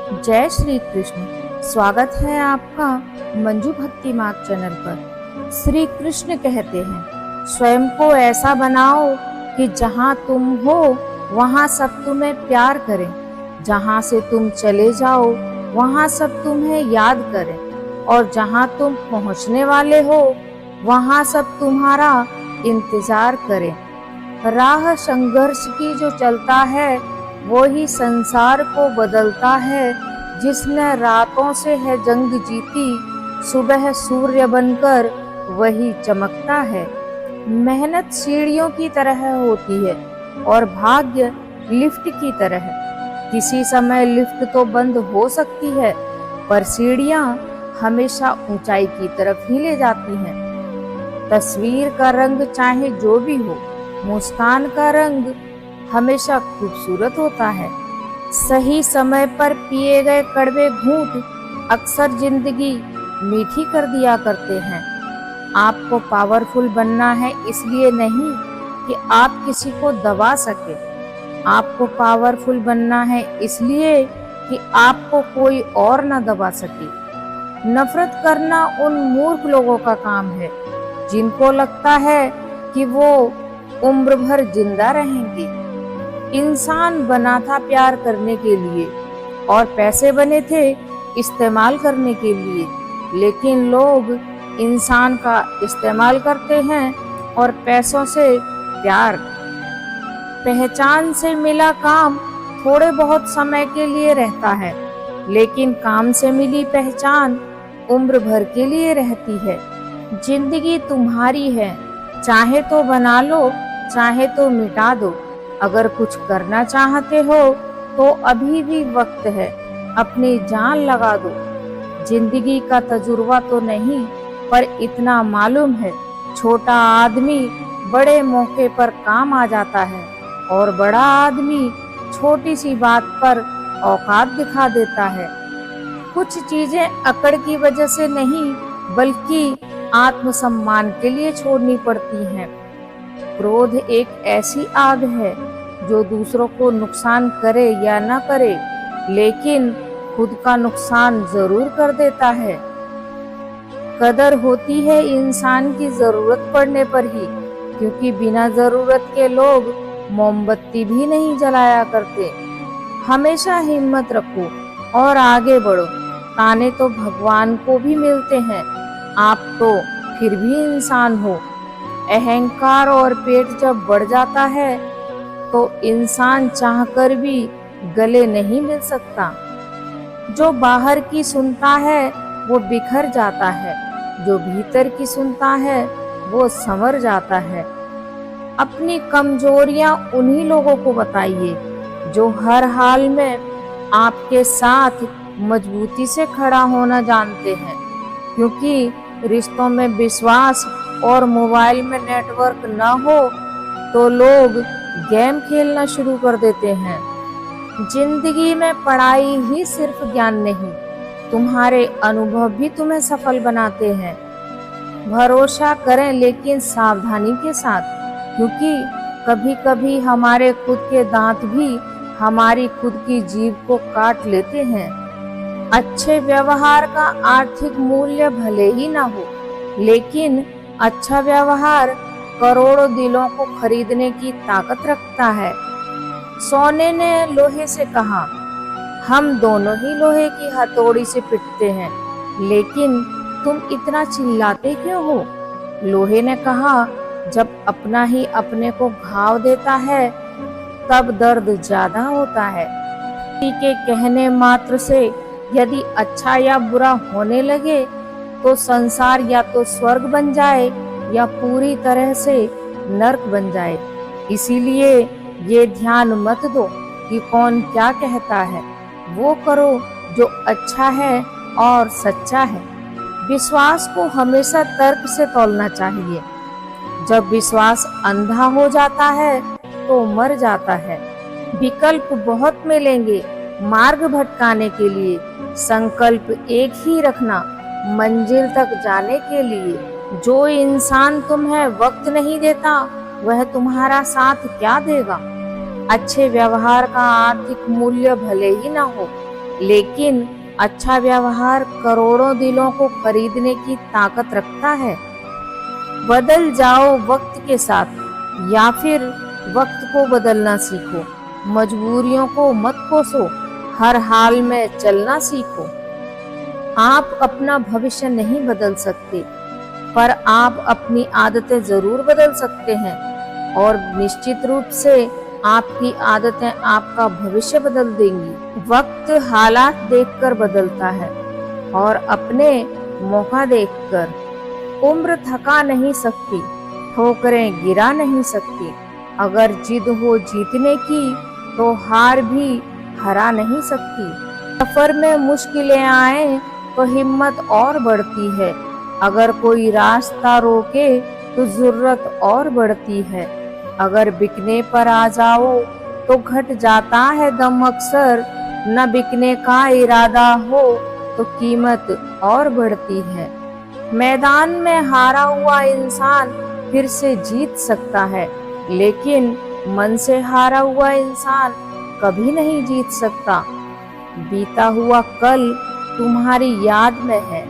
जय श्री कृष्ण। स्वागत है आपका मंजू भक्ति मार्ग चैनल पर। श्री कृष्ण कहते हैं, स्वयं को ऐसा बनाओ कि जहाँ तुम हो वहाँ सब तुम्हें प्यार करें, जहाँ से तुम चले जाओ वहाँ सब तुम्हें याद करें, और जहाँ तुम पहुँचने वाले हो वहाँ सब तुम्हारा इंतजार करें। राह संघर्ष की जो चलता है वो ही संसार को बदलता है। जिसने रातों से है जंग जीती, सुबह सूर्य बनकर वही चमकता है। मेहनत सीढ़ियों की तरह होती है और भाग्य लिफ्ट की तरह। किसी समय लिफ्ट तो बंद हो सकती है, पर सीढ़ियां हमेशा ऊंचाई की तरफ ही ले जाती हैं। तस्वीर का रंग चाहे जो भी हो, मुस्कान का रंग हमेशा खूबसूरत होता है। सही समय पर पिए गए कड़वे घूंट अक्सर जिंदगी मीठी कर दिया करते हैं। आपको पावरफुल बनना है इसलिए नहीं कि आप किसी को दबा सके, आपको पावरफुल बनना है इसलिए कि आपको कोई और न दबा सके। नफरत करना उन मूर्ख लोगों का काम है जिनको लगता है कि वो उम्र भर जिंदा रहेंगे। इंसान बना था प्यार करने के लिए और पैसे बने थे इस्तेमाल करने के लिए, लेकिन लोग इंसान का इस्तेमाल करते हैं और पैसों से प्यार। पहचान से मिला काम थोड़े बहुत समय के लिए रहता है, लेकिन काम से मिली पहचान उम्र भर के लिए रहती है। जिंदगी तुम्हारी है, चाहे तो बना लो चाहे तो मिटा दो। अगर कुछ करना चाहते हो तो अभी भी वक्त है, अपनी जान लगा दो। जिंदगी का तजुर्बा तो नहीं, पर इतना मालूम है, छोटा आदमी बड़े मौके पर काम आ जाता है और बड़ा आदमी छोटी सी बात पर औकात दिखा देता है। कुछ चीजें अकड़ की वजह से नहीं बल्कि आत्मसम्मान के लिए छोड़नी पड़ती हैं। क्रोध एक ऐसी आग है जो दूसरों को नुकसान करे या न करे, लेकिन खुद का नुकसान जरूर कर देता है। कदर होती है इंसान की जरूरत पड़ने पर ही, क्योंकि बिना जरूरत के लोग मोमबत्ती भी नहीं जलाया करते। हमेशा हिम्मत रखो और आगे बढ़ो। ताने तो भगवान को भी मिलते हैं, आप तो फिर भी इंसान हो। अहंकार और पेट जब बढ़ जाता है तो इंसान चाहकर भी गले नहीं मिल सकता। जो बाहर की सुनता है वो बिखर जाता है, जो भीतर की सुनता है वो संवर जाता है। अपनी कमजोरियां उन्हीं लोगों को बताइए जो हर हाल में आपके साथ मजबूती से खड़ा होना जानते हैं, क्योंकि रिश्तों में विश्वास और मोबाइल में नेटवर्क न हो तो लोग गेम खेलना शुरू कर देते हैं। जिंदगी में पढ़ाई ही सिर्फ ज्ञान नहीं, तुम्हारे अनुभव भी तुम्हें सफल बनाते हैं। भरोसा करें लेकिन सावधानी के साथ, क्योंकि कभी कभी हमारे खुद के दांत भी हमारी खुद की जीभ को काट लेते हैं। अच्छे व्यवहार का आर्थिक मूल्य भले ही ना हो, लेकिन अच्छा व्यवहार करोड़ों दिलों को खरीदने की ताकत रखता है। सोने ने लोहे से कहा, हम दोनों ही लोहे की हथौड़ी से पिटते हैं, लेकिन तुम इतना चिल्लाते क्यों हो? लोहे ने कहा, जब अपना ही अपने को घाव देता है तब दर्द ज्यादा होता है। किसी के कहने मात्र से यदि अच्छा या बुरा होने लगे तो संसार या तो स्वर्ग बन जाए या पूरी तरह से नर्क बन जाए। इसीलिए ये ध्यान मत दो कि कौन क्या कहता है, वो करो जो अच्छा है और सच्चा है। विश्वास को हमेशा तर्क से तौलना चाहिए। जब विश्वास अंधा हो जाता है तो मर जाता है। विकल्प बहुत मिलेंगे मार्ग भटकाने के लिए, संकल्प एक ही रखना मंजिल तक जाने के लिए। जो इंसान तुम्हें वक्त नहीं देता वह तुम्हारा साथ क्या देगा? अच्छे व्यवहार का आर्थिक मूल्य भले ही ना हो, लेकिन अच्छा व्यवहार करोड़ों दिलों को खरीदने की ताकत रखता है। बदल जाओ वक्त के साथ या फिर वक्त को बदलना सीखो। मजबूरियों को मत कोसो, हर हाल में चलना सीखो। आप अपना भविष्य नहीं बदल सकते, पर आप अपनी आदतें जरूर बदल सकते हैं, और निश्चित रूप से आपकी आदतें आपका भविष्य बदल देंगी। वक्त हालात देखकर बदलता है और अपने मौका देखकर। उम्र थका नहीं सकती, ठोकरें गिरा नहीं सकती। अगर जिद हो जीतने की तो हार भी हरा नहीं सकती। सफर में मुश्किलें आए तो हिम्मत और बढ़ती है। अगर कोई रास्ता रोके तो जरूरत और बढ़ती है। अगर बिकने पर आ जाओ तो घट जाता है दम अक्सर। न बिकने का इरादा हो तो कीमत और बढ़ती है। मैदान में हारा हुआ इंसान फिर से जीत सकता है, लेकिन मन से हारा हुआ इंसान कभी नहीं जीत सकता। बीता हुआ कल तुम्हारी याद में है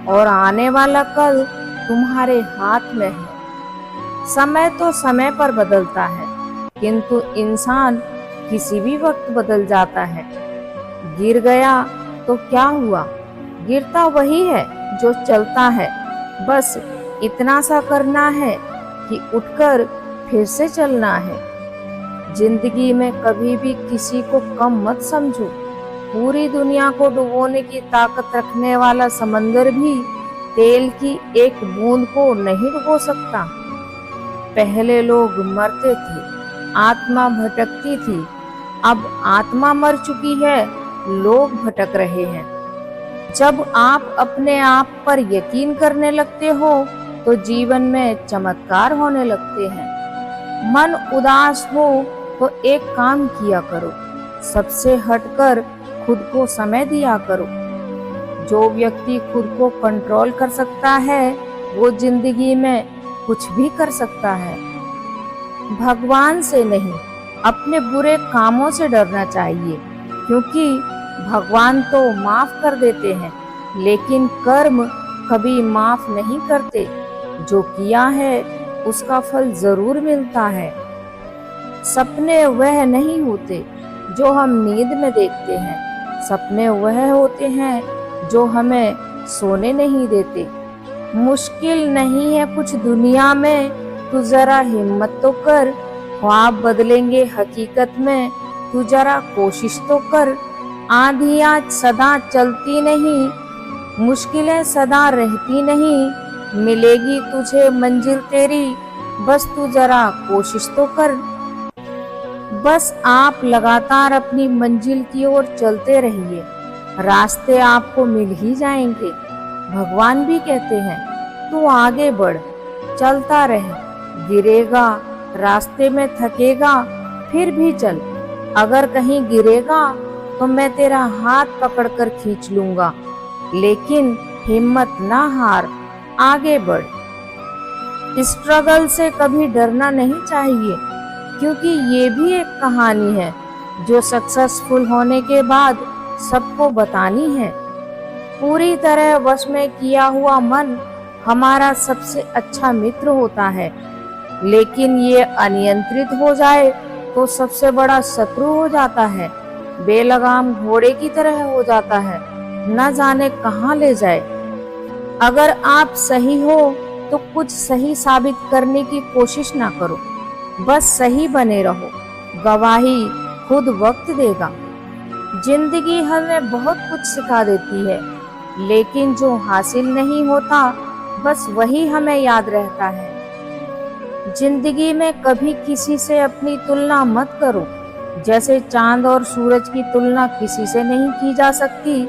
और आने वाला कल तुम्हारे हाथ में है। समय तो समय पर बदलता है, किंतु इंसान किसी भी वक्त बदल जाता है। गिर गया तो क्या हुआ, गिरता वही है जो चलता है। बस इतना सा करना है कि उठकर फिर से चलना है। जिंदगी में कभी भी किसी को कम मत समझो। पूरी दुनिया को डुबोने की ताकत रखने वाला समंदर भी तेल की एक बूंद को नहीं डुबो सकता। पहले लोग मरते थे, आत्मा भटकती थी। अब आत्मा मर चुकी है, लोग भटक रहे हैं। जब आप अपने आप पर यकीन करने लगते हो तो जीवन में चमत्कार होने लगते हैं। मन उदास हो तो एक काम किया करो, सबसे हटकर खुद को समय दिया करो। जो व्यक्ति खुद को कंट्रोल कर सकता है वो जिंदगी में कुछ भी कर सकता है। भगवान से नहीं, अपने बुरे कामों से डरना चाहिए, क्योंकि भगवान तो माफ कर देते हैं, लेकिन कर्म कभी माफ नहीं करते। जो किया है उसका फल जरूर मिलता है। सपने वह नहीं होते जो हम नींद में देखते हैं, सपने वह होते हैं जो हमें सोने नहीं देते। मुश्किल नहीं है कुछ दुनिया में, तू जरा हिम्मत तो कर। ख्वाब बदलेंगे हकीकत में, तू जरा कोशिश तो कर। आंधियां सदा चलती नहीं, मुश्किलें सदा रहती नहीं। मिलेगी तुझे मंजिल तेरी, बस तू जरा कोशिश तो कर। बस आप लगातार अपनी मंजिल की ओर चलते रहिए, रास्ते आपको मिल ही जाएंगे। भगवान भी कहते हैं तू आगे बढ़, चलता रह। गिरेगा, रास्ते में थकेगा, फिर भी चल। अगर कहीं गिरेगा तो मैं तेरा हाथ पकड़कर खींच लूंगा, लेकिन हिम्मत ना हार, आगे बढ़। स्ट्रगल से कभी डरना नहीं चाहिए, क्योंकि ये भी एक कहानी है जो सक्सेसफुल होने के बाद सबको बतानी है। पूरी तरह वश में किया हुआ मन हमारा सबसे अच्छा मित्र होता है, लेकिन ये अनियंत्रित हो जाए तो सबसे बड़ा शत्रु हो जाता है। बेलगाम घोड़े की तरह हो जाता है, न जाने कहाँ ले जाए। अगर आप सही हो तो कुछ सही साबित करने की कोशिश ना करो, बस सही बने रहो। गवाही खुद वक्त देगा। जिंदगी हमें बहुत कुछ सिखा देती है, लेकिन जो हासिल नहीं होता बस वही हमें याद रहता है। जिंदगी में कभी किसी से अपनी तुलना मत करो। जैसे चांद और सूरज की तुलना किसी से नहीं की जा सकती,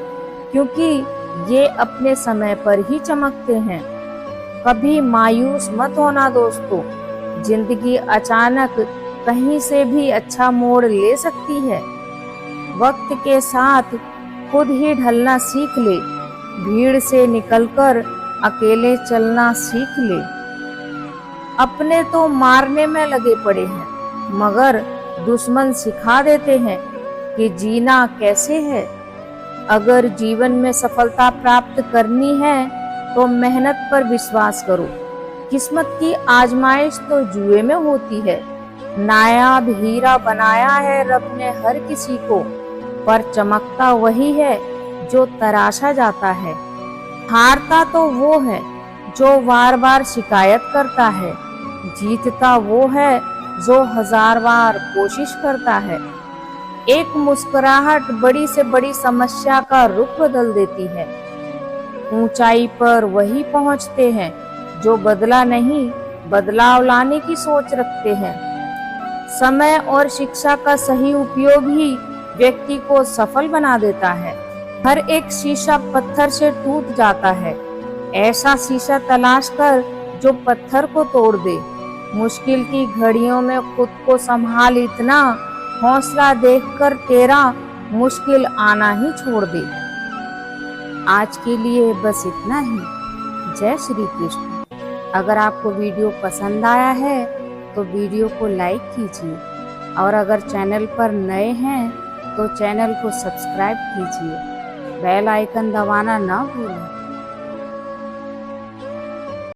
क्योंकि ये अपने समय पर ही चमकते हैं। कभी मायूस मत होना दोस्तों, जिंदगी अचानक कहीं से भी अच्छा मोड़ ले सकती है। वक्त के साथ खुद ही ढलना सीख ले, भीड़ से निकलकर अकेले चलना सीख ले। अपने तो मारने में लगे पड़े हैं, मगर दुश्मन सिखा देते हैं कि जीना कैसे है। अगर जीवन में सफलता प्राप्त करनी है तो मेहनत पर विश्वास करो। किस्मत की आजमाइश तो जुए में होती है। नायाब हीरा बनाया है रब ने हर किसी को, पर चमकता वही है जो तराशा जाता है। हारता तो वो है जो बार बार शिकायत करता है, जीतता वो है जो 1000 बार कोशिश करता है। एक मुस्कुराहट बड़ी से बड़ी समस्या का रुख बदल देती है। ऊंचाई पर वही पहुंचते हैं जो बदला नहीं, बदलाव लाने की सोच रखते हैं। समय और शिक्षा का सही उपयोग ही व्यक्ति को सफल बना देता है। हर एक शीशा पत्थर से टूट जाता है। ऐसा शीशा तलाश कर जो पत्थर को तोड़ दे। मुश्किल की घड़ियों में खुद को संभाल, इतना हौसला देखकर तेरा मुश्किल आना ही छोड़ दे। आज के लिए बस इतना ही। जय श्री कृष्ण। अगर आपको वीडियो पसंद आया है तो वीडियो को लाइक कीजिए, और अगर चैनल पर नए हैं तो चैनल को सब्सक्राइब कीजिए। बेल आइकन दबाना ना भूलें।